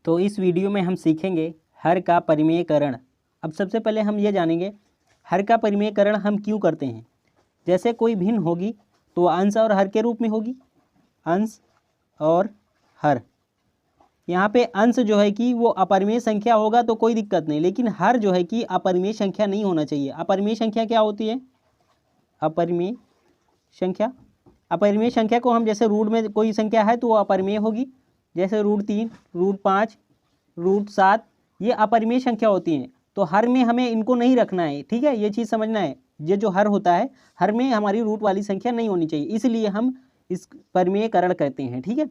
तो इस वीडियो में हम सीखेंगे हर का परिमेयकरण। अब सबसे पहले हम ये जानेंगे हर का परिमेयकरण हम क्यों करते हैं। जैसे कोई भिन्न होगी तो अंश और हर के रूप में होगी, अंश और हर। यहाँ पे अंश जो है कि वो अपरिमेय संख्या होगा तो कोई दिक्कत नहीं, लेकिन हर जो है कि अपरिमेय संख्या नहीं होना चाहिए। अपरिमेय संख्या क्या होती है? अपरिमेय संख्या, अपरिमेय संख्या को हम जैसे रूट में कोई संख्या है तो वो अपरिमेय होगी, जैसे √3, √5, √7, ये अपरिमेय संख्या होती हैं। तो हर में हमें इनको नहीं रखना है, ठीक है, ये चीज़ समझना है। ये जो हर होता है, हर में हमारी रूट वाली संख्या नहीं होनी चाहिए, इसलिए हम इस परिमेयकरण करते हैं, ठीक है।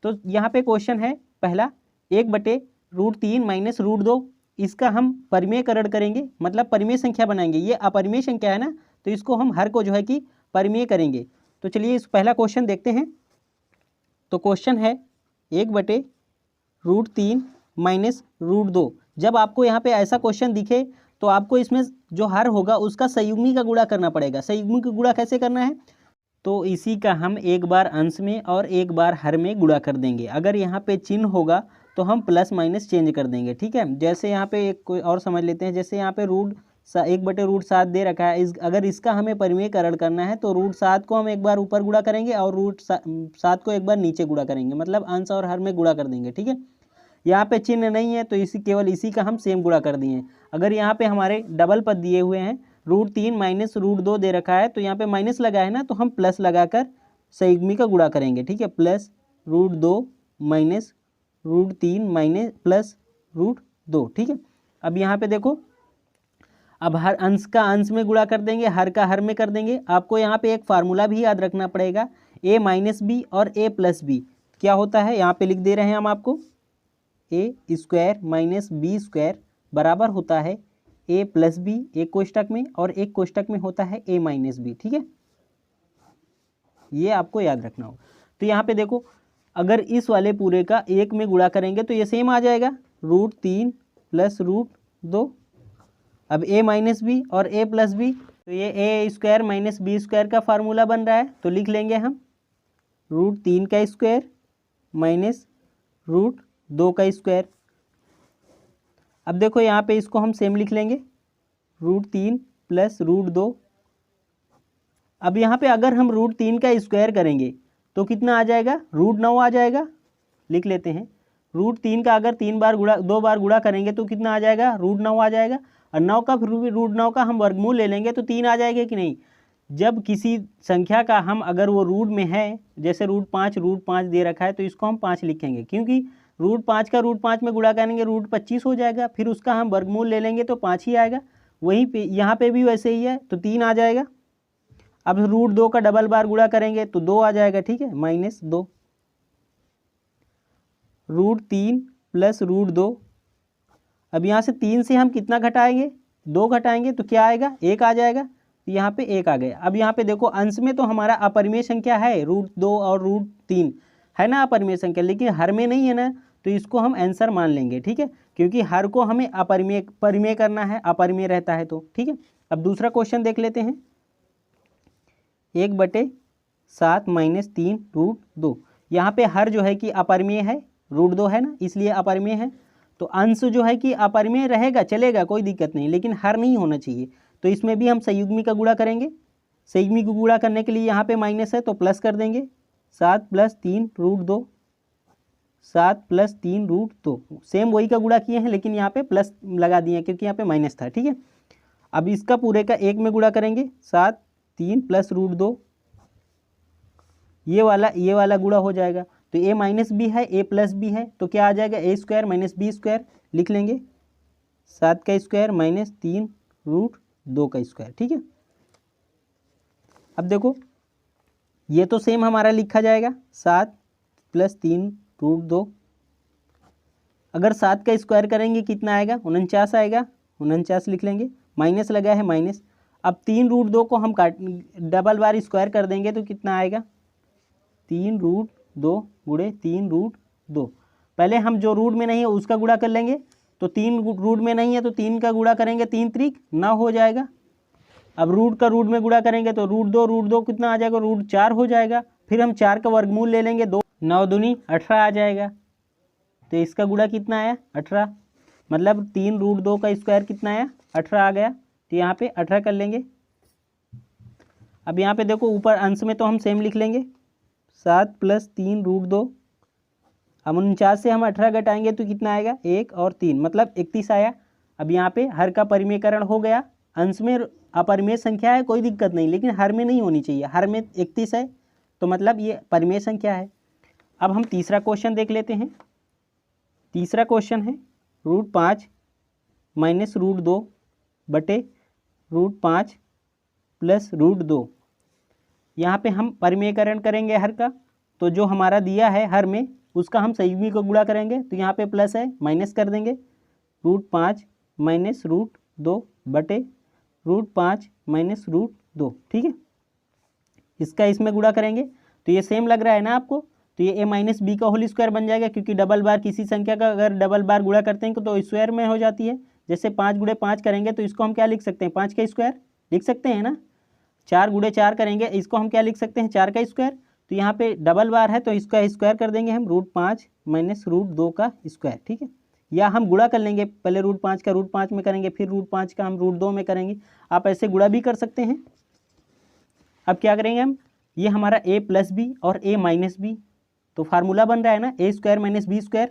तो यहाँ पे क्वेश्चन है पहला, 1/√3 माइनस √2, इसका हम परिमेयकरण करेंगे, मतलब परिमेय संख्या बनाएंगे। ये अपरिमेय संख्या है ना, तो इसको हम हर को जो है कि परिमेय करेंगे। तो चलिए इस पहला क्वेश्चन देखते हैं। तो क्वेश्चन है 1/√3 माइनस √2। जब आपको यहाँ पे ऐसा क्वेश्चन दिखे तो आपको इसमें जो हर होगा उसका संयुग्मी का गुणा करना पड़ेगा। संयुग्मी का गुणा कैसे करना है? तो इसी का हम एक बार अंश में और एक बार हर में गुणा कर देंगे। अगर यहाँ पे चिन्ह होगा तो हम प्लस माइनस चेंज कर देंगे, ठीक है। जैसे यहाँ पे एक कोई और समझ लेते हैं, जैसे यहाँ पे 1/√7 दे रखा है। अगर इसका हमें परिमेयकरण करना है तो √7 को हम एक बार ऊपर गुणा करेंगे और √7 को एक बार नीचे गुणा करेंगे, मतलब अंश और हर में गुणा कर देंगे, ठीक है। यहाँ पे चिन्ह नहीं है तो केवल इसी का हम सेम गुणा कर दिए। अगर यहाँ पे हमारे डबल पद दिए हुए हैं, √3 माइनस √2 दे रखा है, तो यहाँ पे माइनस लगा है ना, तो हम प्लस लगाकर संयुग्मी का गुणा करेंगे, ठीक है। प्लस √2 माइनस √3 माइनस प्लस √2, ठीक है। अब यहाँ पे देखो, अब हर अंश का अंश में गुणा कर देंगे, हर का हर में कर देंगे। आपको यहाँ पे एक फार्मूला भी याद रखना पड़ेगा, a माइनस बी और a प्लस बी क्या होता है, यहाँ पे लिख दे रहे हैं हम आपको। a² माइनस b² बराबर होता है a प्लस बी एक कोष्टक में, और एक कोष्टक में होता है a माइनस बी, ठीक है। ये आपको याद रखना होगा। तो यहाँ पे देखो, अगर इस वाले पूरे का एक में गुणा करेंगे तो ये सेम आ जाएगा, √3 प्लस √2। अब a माइनस बी और a प्लस बी, तो ये a² माइनस b² का फार्मूला बन रहा है। तो लिख लेंगे हम √3 का स्क्वायर माइनस √2 का स्क्वायर। अब देखो यहाँ पे इसको हम सेम लिख लेंगे, √3 प्लस √2। अब यहाँ पे अगर हम √3 का स्क्वायर करेंगे तो कितना आ जाएगा, √9 आ जाएगा। लिख लेते हैं, √3 का अगर 2 बार गुणा करेंगे तो कितना आ जाएगा, √9 आ जाएगा। और 9 का √9 का हम वर्गमूल ले लेंगे तो 3 आ जाएगा कि नहीं। जब किसी संख्या का हम अगर वो रूट में है, जैसे √5 दे रखा है, तो इसको हम 5 लिखेंगे, क्योंकि √5 का √5 में गुणा करेंगे √25 हो जाएगा, फिर उसका हम वर्गमूल ले लेंगे तो 5 ही आएगा। वहीं पे यहाँ पे भी वैसे ही है, तो 3 आ जाएगा। अब √2 का डबल बार गुणा करेंगे तो 2 आ जाएगा, ठीक है, -2। √3 प्लस √2। अब यहाँ से 3 से हम कितना घटाएंगे, 2 घटाएंगे तो क्या आएगा, 1 आ जाएगा। यहाँ पे 1 आ गया। अब यहाँ पे देखो, अंश में तो हमारा अपरिमेय संख्या है, √2 और √3 है ना अपरिमेय संख्या, लेकिन हर में नहीं है ना, तो इसको हम आंसर मान लेंगे, ठीक है, क्योंकि हर को हमें परिमेय करना है, अपरिमेय रहता है तो, ठीक है। अब दूसरा क्वेश्चन देख लेते हैं, 1/7 माइनस 3 √2। यहाँ पे हर जो है कि अपरिमेय है, √2 है ना, इसलिए अपरिमेय है। तो अंश जो है कि अपरिमेय रहेगा, चलेगा, कोई दिक्कत नहीं, लेकिन हर नहीं होना चाहिए। तो इसमें भी हम संयुग्मी का गुणा करेंगे। संयुग्मी को गुणा करने के लिए यहाँ पे माइनस है तो प्लस कर देंगे, 7 + 3 √2, 7 + 3 √2। सेम वही का गुणा किए हैं, लेकिन यहाँ पे प्लस लगा दिए हैं क्योंकि यहाँ पे माइनस था, ठीक है। अब इसका पूरे का एक में गुणा करेंगे, 7 3 + √2, ये वाला गुणा हो जाएगा। तो a माइनस बी है, a प्लस बी है, तो क्या आ जाएगा, a² माइनस b² लिख लेंगे, 7 का स्क्वायर माइनस 3 √2 का स्क्वायर, ठीक है। अब देखो, ये तो सेम हमारा लिखा जाएगा, 7 + 3 √2। अगर 7 का स्क्वायर करेंगे कितना आएगा, 49 आएगा, 49 लिख लेंगे, माइनस लगा है माइनस। अब 3 √2 को हम डबल बार स्क्वायर कर देंगे तो कितना आएगा, 3 √2 गुणे 3 √2। पहले हम जो रूट में नहीं है उसका गुणा कर लेंगे, तो 3 रूट में नहीं है तो 3 का गुणा करेंगे, 3 त्रिक 9 हो जाएगा। अब रूट का रूट में गुणा करेंगे तो √2 कितना आ जाएगा, √4 हो जाएगा। फिर हम 4 का वर्गमूल ले लेंगे, 2 9 दूनी 18 आ जाएगा। तो इसका गुणा कितना आया 18, मतलब 3√2 का स्क्वायर कितना आया 18 आ गया। तो यहाँ पे 18 कर लेंगे। अब यहाँ पे देखो ऊपर अंश में तो हम सेम लिख लेंगे 7 + 3√2। अब 49 से हम 18 घटाएंगे तो कितना आएगा 1 और 3 मतलब 31 आया। अब यहाँ पे हर का परिमेयकरण हो गया। अंश में अपरिमेय संख्या है कोई दिक्कत नहीं, लेकिन हर में नहीं होनी चाहिए। हर में 31 है तो मतलब ये परिमेय संख्या है। अब हम तीसरा क्वेश्चन देख लेते हैं। तीसरा क्वेश्चन है √5 - √2 बटे √5 + √2। यहाँ पे हम परिमेयकरण करेंगे हर का, तो जो हमारा दिया है हर में उसका हम संयुग्मी को गुणा करेंगे। तो यहाँ पे प्लस है माइनस कर देंगे, √5 - √2 बटे √5 - √2। ठीक है, इसका इसमें गुणा करेंगे तो ये सेम लग रहा है ना आपको। तो ये a - b का होल स्क्वायर बन जाएगा, क्योंकि डबल बार किसी संख्या का अगर डबल बार गुणा करते हैं तो स्क्वायर में हो जाती है। जैसे 5 × 5 करेंगे तो इसको हम क्या लिख सकते हैं 5 का स्क्वायर लिख सकते हैं ना। 4 × 4 करेंगे इसको हम क्या लिख सकते हैं 4 का स्क्वायर। तो यहाँ पे डबल बार है तो इसका स्क्वायर कर देंगे हम √5 - √2 का स्क्वायर। ठीक है, या हम गुणा कर लेंगे, पहले √5 का √5 में करेंगे, फिर √5 का हम √2 में करेंगे। आप ऐसे गुणा भी कर सकते हैं। अब क्या करेंगे हम, ये हमारा a + b और a - b, तो फार्मूला बन रहा है ना a² - b²।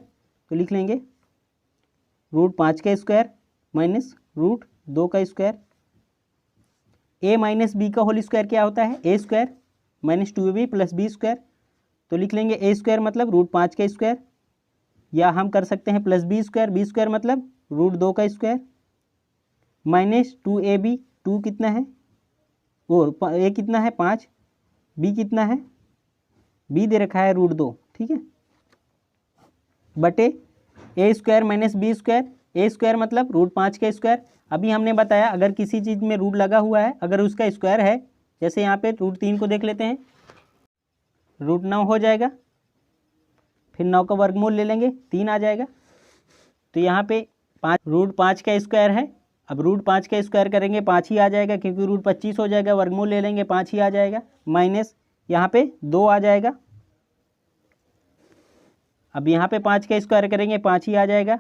तो लिख लेंगे √5 का स्क्वायर माइनस √2 का स्क्वायर। a - b का होल स्क्वायर क्या होता है a² - 2ab + b²। तो लिख लेंगे a² मतलब √5 का स्क्वायर, या हम कर सकते हैं +b² b² मतलब √2 का स्क्वायर माइनस 2ab। 2 कितना है और a कितना है 5, b कितना है b दे रखा है √2। ठीक है, बटे a² - b²। a² मतलब √5 का स्क्वायर। अभी हमने बताया अगर किसी चीज़ में रूट लगा हुआ है, अगर उसका स्क्वायर है, जैसे यहाँ पे √3 को देख लेते हैं, √9 हो जाएगा, फिर 9 का वर्गमूल ले लेंगे 3 आ जाएगा। तो यहाँ पे √5 का स्क्वायर है। अब √5 का स्क्वायर करेंगे 5 ही आ जाएगा, क्योंकि √25 हो जाएगा, वर्गमूल ले लेंगे 5 ही आ जाएगा, माइनस यहाँ पे 2 आ जाएगा। अब यहाँ पे 5 का स्क्वायर करेंगे 5 ही आ जाएगा,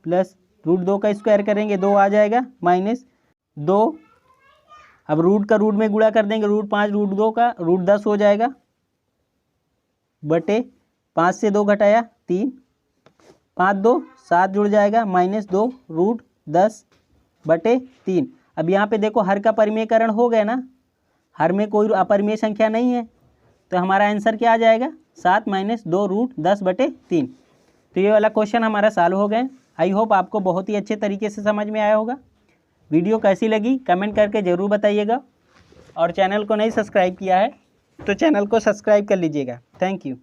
प्लस √2 का स्क्वायर करेंगे 2 आ जाएगा, माइनस 2। अब रूट का रूट में गुणा कर देंगे, √5 √2 का √10 हो जाएगा, बटे 5 से 2 घटाया 3, 5 2 7 जुड़ जाएगा, -2 √10 बटे 3। अब यहाँ पे देखो हर का परिमेयकरण हो गया ना, हर में कोई अपरिमेय संख्या नहीं है, तो हमारा आंसर क्या आ जाएगा 7 - 2 √10 बटे 3। तो ये वाला क्वेश्चन हमारा सॉल्व हो गए। आई होप आपको बहुत ही अच्छे तरीके से समझ में आया होगा। वीडियो कैसी लगी कमेंट करके ज़रूर बताइएगा, और चैनल को नहीं सब्सक्राइब किया है तो चैनल को सब्सक्राइब कर लीजिएगा। Thank you.